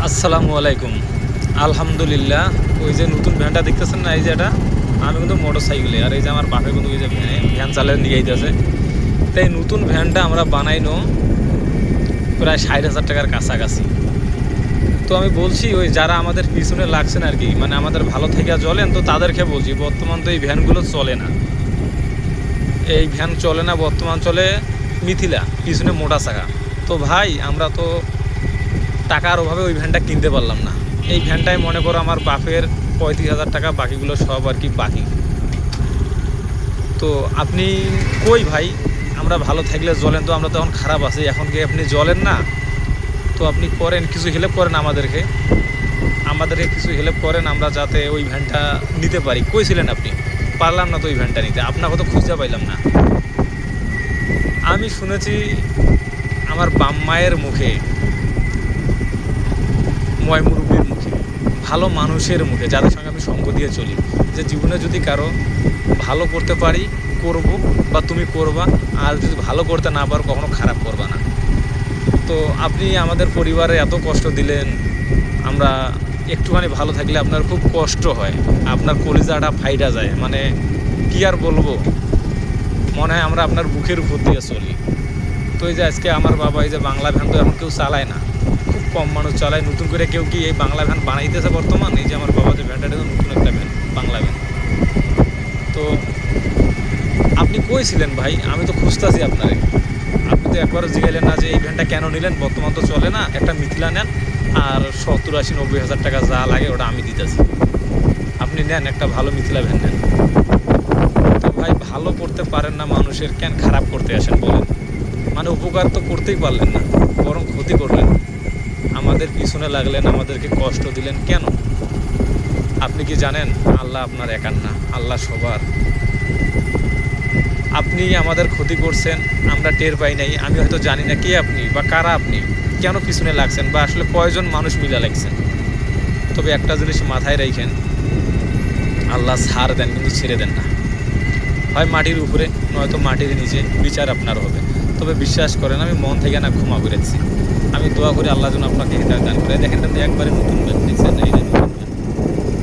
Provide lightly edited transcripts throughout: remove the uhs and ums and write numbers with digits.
আসসালামু আলাইকুম। আলহামদুলিল্লাহ। ওই যে নতুন ভ্যানটা দেখতেছেন না, এই যে এটা আমি কিন্তু মোটর সাইকেলে, আর এই যে আমার বাপে কিন্তু ওই যে ভ্যান চালিয়ে নিয়ে যাইতেছে। তো এই নতুন ভ্যানটা আমরা বানাইনো প্রায় 60,000 টাকার কাছাকাছি। তো আমি বলছি ওই যারা আমাদের পিছনে লাগছেন আর কি, মানে আমাদের ভালো থেকে চলেন, তো তাদেরকে বলছি বর্তমান তো এই ভ্যানগুলো চলে না, এই ভ্যান চলে না, বর্তমান চলে মিথিলা, পিছনে মোটা চাকা। তো ভাই আমরা তো টাকার অভাবে ওই ভ্যানটা কিনতে পারলাম না। এই ভ্যানটাই মনে করো আমার বাপের 35,000 টাকা, বাকিগুলো সব আর কি বাকি। তো আপনি কই ভাই, আমরা ভালো থাকলে জ্বলেন, তো আমরা তখন খারাপ আছি, এখন কি আপনি জ্বলেন না? তো আপনি করেন, কিছু হেল্প করেন আমাদেরকে, কিছু হেল্প করেন, আমরা যাতে ওই ভ্যানটা নিতে পারি। কই ছিলেন আপনি? পারলাম না তো ওই ভ্যানটা নিতে, আপনাকে তো খুঁজে পাইলাম না। আমি শুনেছি আমার বাপ মায়ের মুখে, ময় মুরব্বীর মুখে, ভালো মানুষের মুখে, যাদের সঙ্গে আমি সঙ্গ দিয়ে চলি, যে জীবনে যদি কারো ভালো করতে পারি করব, বা তুমি করবা, আর যদি ভালো করতে না পারো কখনো খারাপ করবা না। তো আপনি আমাদের পরিবারে এত কষ্ট দিলেন, আমরা একটুখানি ভালো থাকলে আপনার খুব কষ্ট হয়, আপনার কলিজাটা ফাইটা যায়, মানে কি আর বলবো, মনে হয় আমরা আপনার বুকের উপর দিয়ে চলি। তো এই যে আজকে আমার বাবা, এই যে বাংলা ভ্যান তো এখন কেউ চালায় না, খুব কম মানুষ চালায়। নতুন করে কেউ কি এই বাংলা ভ্যান বানাইতেছে বর্তমান? এই যে আমার বাবা যে ভ্যানটা, নতুন একটা ভ্যান, বাংলা ভ্যান। তো আপনি কই ছিলেন ভাই? আমি তো খুঁজতেছি আপনারে। আপনি তো একবারও জিগাইলেন না যে এই ভ্যানটা কেন নিলেন, বর্তমান তো চলে না, একটা মিথিলা নেন, আর 70-80-90 হাজার টাকা যা লাগে ওটা আমি দিতেছি, আপনি নেন একটা ভালো মিথিলা ভ্যান নেন। তো ভাই ভালো করতে পারেন না মানুষের, কেন খারাপ করতে আসেন বলেন? মানে উপকার তো করতেই পারলেন না, বরং ক্ষতি করলেন, আমাদের পিছনে লাগলেন, আমাদেরকে কষ্ট দিলেন কেন? আপনি কি জানেন আল্লাহ আপনার একার না, আল্লাহ সবার। আপনি আমাদের ক্ষতি করছেন, আমরা টের পাই নাই, আমি হয়তো জানি না কে আপনি বা কারা আপনি, কেন পিছনে লাগছেন, বা আসলে কয়জন মানুষ মিলে লাগছেন। তবে একটা জিনিস মাথায় রাখেন, আল্লাহ ছাড় দেন কিন্তু ছেড়ে দেন না, হয় মাটির উপরে নয়তো মাটির নিচে, বিচার আপনার হবে। তবে বিশ্বাস করেন, আমি মন থেকে না ক্ষমা করেছি, আমি দোয়া করি আল্লাহ যেন আপনাকে হৃদয় দান করে। দেখেন এটা একবারে নতুন ব্যাগ দেখছেন, এই যে নতুন ব্যাগ,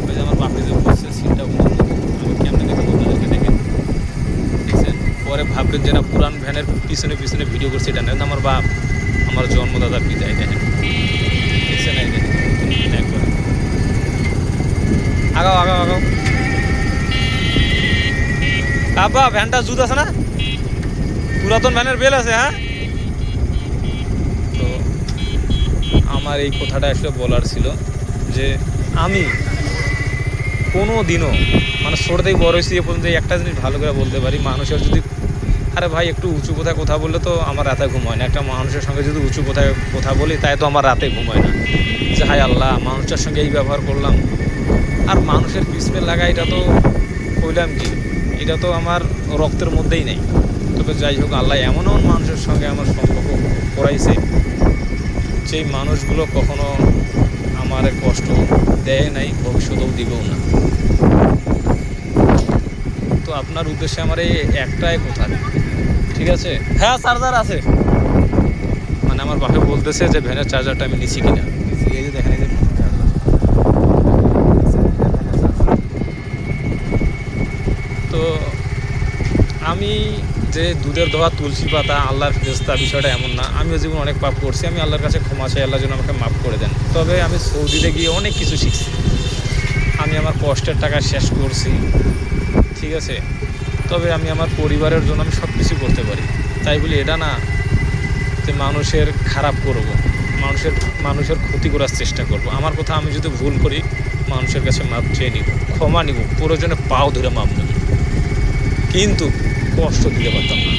ওই যে আমার বাপে যে বসছে সিটটাও কিন্তু নতুন। আমি কেমনে দেখে আপনাদেরকে দেখেন, দেখছেন? পরে ভাবলেন যে না পুরান ভ্যানের পিছনে পিছনে ভিডিও করছে, এটা নেন আমার বাপ, আমার জন্মদাতা বিদায়। দেখেন, দেখছেন? এই দেখেন একবারে, আগাও আগাও আগাও। আব্বা ভ্যানটা জুত আছে না? পুরাতন ভ্যানের বেল আছে? হ্যাঁ। তো আমার এই কথাটা আসলে বলার ছিল যে আমি কোনো দিনও, মানে ছোট থেকে বড় হয়েছি এ পর্যন্ত একটা জিনিস ভালো করে বলতে পারি, মানুষের যদি, আরে ভাই একটু উঁচু কোথায় কথা বললে তো আমার রাতে ঘুম হয় না, একটা মানুষের সঙ্গে যদি উঁচু কোথায় কথা বলি তাই তো আমার রাতে ঘুম হয় না, যে হায় আল্লাহ মানুষটার সঙ্গে এই ব্যবহার করলাম। আর মানুষের পিছনে লাগা, এটা তো কইলাম কি, এটা তো আমার রক্তের মধ্যেই নেই। তবে যাই হোক, আল্লাহ এমন এমন মানুষের সঙ্গে আমার সম্পর্ক করাইছে, যেই মানুষগুলো কখনো আমার কষ্ট দেয় নাই, ভবিষ্যতেও দিবেও না। তো আপনার উদ্দেশ্যে আমার এই একটাই কথা, ঠিক আছে? হ্যাঁ চার্জার আছে, মানে আমার বাপে বলতেছে যে ভ্যানের চার্জারটা আমি নিছি কিনা। এই যে দেখেন, এই যে তো আমি যে দুধের ধোয়া তুলসী পাতা আল্লাহর ফেরেশতা, বিষয়টা এমন না। আমিও জীবন অনেক পাপ করছি, আমি আল্লাহর কাছে ক্ষমা চাই, আল্লাহ যেন আমাকে মাফ করে দেন। তবে আমি সৌদিতে গিয়ে অনেক কিছু শিখছি, আমি আমার কষ্টের টাকা শেষ করছি, ঠিক আছে? তবে আমি আমার পরিবারের জন্য আমি সব কিছু করতে পারি, তাই বলি এটা না যে মানুষের খারাপ করব, মানুষের মানুষের ক্ষতি করার চেষ্টা করব। আমার কথা, আমি যদি ভুল করি মানুষের কাছে মাপ চেয়ে নিব, ক্ষমা নিব, প্রয়োজনে পাও ধরে মাপ নেব, কিন্তু কষ্ট দিতে পারতাম না।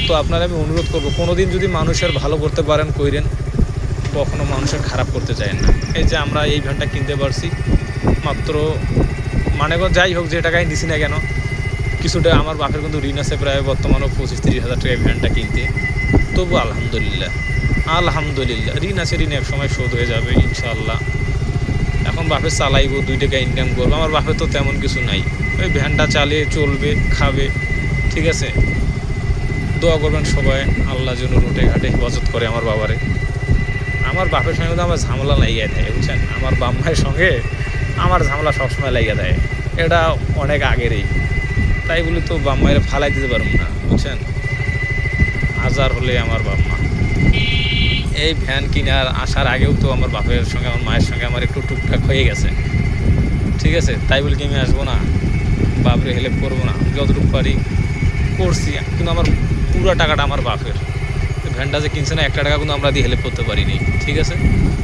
তো আপনারা আমি অনুরোধ করব, কোনো দিন যদি মানুষের ভালো করতে পারেন কইরেন, কখনো মানুষের খারাপ করতে চায় না। এই যে আমরা এই ভ্যানটা কিনতে পারছি মাত্র, মানে যাই হোক যে টাকায় নিছি না কেন, কিছুটা আমার বাপের কিন্তু ঋণ আছে প্রায় বর্তমানেও 25-30 হাজার টাকা ভ্যানটা কিনতে। তবু আলহামদুলিল্লাহ, আলহামদুলিল্লাহ ঋণ আছে, ঋণ এক সময় শোধ হয়ে যাবে ইনশাআল্লাহ। এখন বাপে চালাইবো, 2 টাকা ইনকাম করবো, আমার বাপের তো তেমন কিছু নাই, ওই ভ্যানটা চালিয়ে চলবে, খাবে, ঠিক আছে? দোয়া করবেন সবাই, আল্লাহ যেন রুটে ঘাটে হেফাজত করে আমার বাবারে। আমার আমার বাপের সঙ্গে কিন্তু আমার ঝামেলা লাগিয়ে থাকে, বুঝছেন? আমার বাপ মায়ের সঙ্গে আমার ঝামেলা সবসময় লাগিয়ে থাকে, এটা অনেক আগেরই। তাই বলি তো বাপ মায়ের ফালাই দিতে পারবো না, বুঝছেন? হাজার হলে আমার বাপ মা। এই ভ্যান কেনার আসার আগেও তো আমার বাপের সঙ্গে আমার মায়ের সঙ্গে আমার একটু টুকটাক হয়ে গেছে, ঠিক আছে? তাই বলে কি আমি আসবো না, বাপরে হেল্প করবো না? যতটুকু পারি করছি, কিন্তু আমার পুরো টাকাটা আমার বাপের। ভ্যানটা যে কিনছে না, 1 টাকা কিন্তু আমরা দিয়ে হেল্প করতে পারিনি, ঠিক আছে?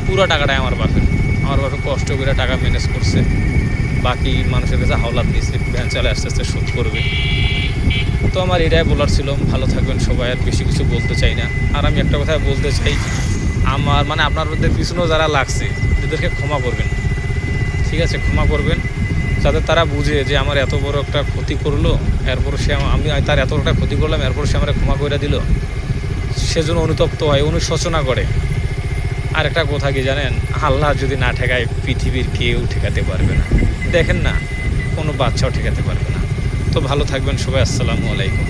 পুরো টাকাটাই আমার বাপের। আমার বাপের কষ্ট করে টাকা ম্যানেজ করছে, বাকি মানুষের কাছে হাওলাত দিচ্ছে, ভ্যান চালে আস্তে আস্তে শোধ করবে। তো আমার এটাই বলার ছিল। ভালো থাকবেন সবাই, আর বেশি কিছু বলতে চাই না। আর আমি একটা কথা বলতে চাই, আমার মানে আপনাদের পিছনেও যারা লাগছে এদেরকে ক্ষমা করবেন, ঠিক আছে? ক্ষমা করবেন, যাতে তারা বুঝে যে আমার এত বড় একটা ক্ষতি করলো, এরপর সে আমি তার এত একটা ক্ষতি করলাম, এরপর সে আমার ক্ষমা করে দিল, সেজন্য অনুতপ্ত হয়, অনুশোচনা করে। আর একটা কথা কি জানেন, আল্লাহ যদি না ঠেকায় পৃথিবীর কেউ ঠেকাতে পারবে না, দেখেন না, কোনো বাচ্চাও ঠেকাতে পারবে না। তো ভালো থাকবেন সবাই, আসসালামু আলাইকুম।